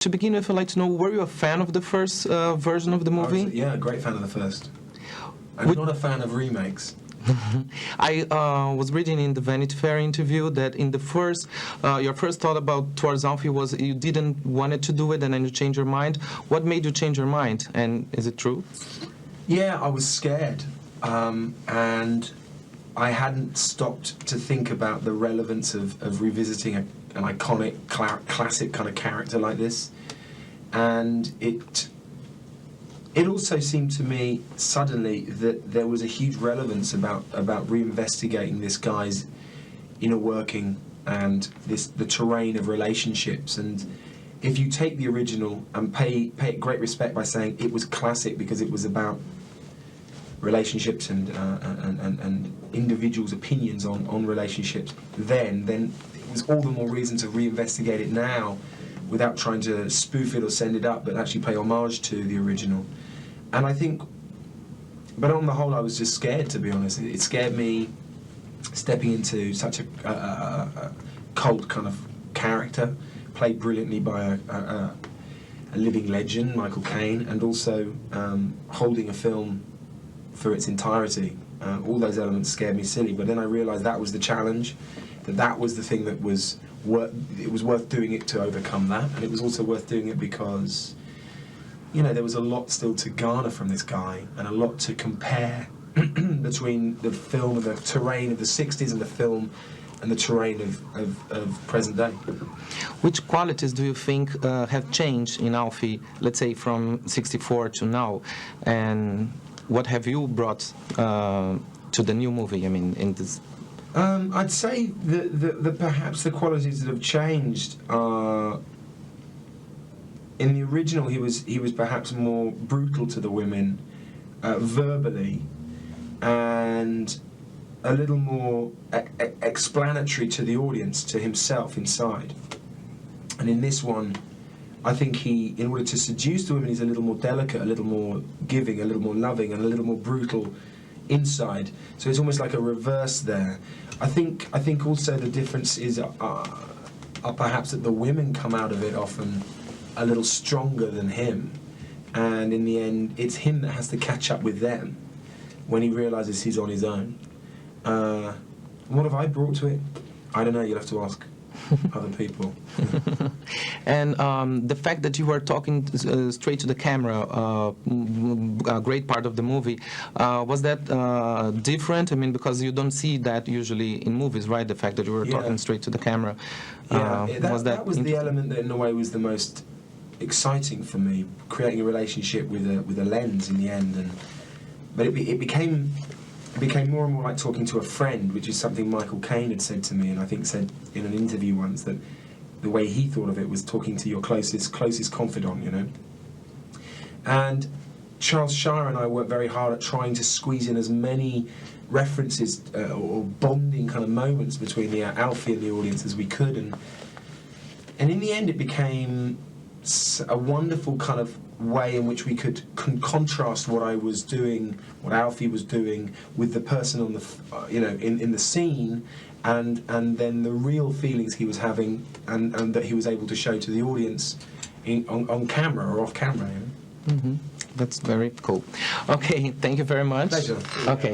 To begin with, I'd like to know, were you a fan of the first version of the movie? Yeah, a great fan of the first. I'm not a fan of remakes. I was reading in the Vanity Fair interview that in the first, your first thought about Towards Alfie was you didn't want to do it and then you changed your mind. What made you change your mind, and is it true? Yeah, I was scared, and I hadn't stopped to think about the relevance of revisiting an iconic, classic kind of character like this, and it also seemed to me suddenly that there was a huge relevance about reinvestigating this guy's inner working and the terrain of relationships. And if you take the original and pay it great respect by saying it was classic because it was about relationships and individuals' opinions on relationships, then it was all the more reason to reinvestigate it now without trying to spoof it or send it up, but actually pay homage to the original. And I think, but on the whole, I was just scared, to be honest. It scared me stepping into such a cult kind of character, played brilliantly by a living legend, Michael Caine, and also holding a film for its entirety. All those elements scared me silly, but then I realised that was the challenge, that was the thing that it was worth doing it to overcome that, and it was also worth doing it because, you know, there was a lot still to garner from this guy and a lot to compare between the film and the terrain of the 60s and the film and the terrain of present day. Which qualities do you think have changed in Alfie, let's say from 64 to now, and what have you brought to the new movie? I mean, in this. I'd say that perhaps the qualities that have changed are, in the original he was perhaps more brutal to the women verbally, and a little more explanatory to the audience, to himself inside. And in this one, I think he, in order to seduce the women, he's a little more delicate, a little more giving, a little more loving, and a little more brutal inside. So it's almost like a reverse there. I think also the difference is are perhaps that the women come out of it often a little stronger than him, and in the end it's him that has to catch up with them when he realises he's on his own. What have I brought to it? I don't know, you'll have to ask other people. And the fact that you were talking straight to the camera, a great part of the movie, was that different? I mean, because you don't see that usually in movies, right? The fact that you were talking straight to the camera. That was the element that in a way was the most exciting for me, creating a relationship with a lens in the end. But it became more and more like talking to a friend, which is something Michael Caine had said to me, and I think said in an interview once that the way he thought of it was talking to your closest confidant, you know. And Charles Shire and I worked very hard at trying to squeeze in as many references or bonding kind of moments between the Alfie and the audience as we could, and in the end it became a wonderful kind of way in which we could contrast what I was doing, what Alfie was doing, with the person on the, in the scene, and then the real feelings he was having, and that he was able to show to the audience on camera or off camera. You know? Mm-hmm. That's very cool. Okay, thank you very much. Pleasure. Okay.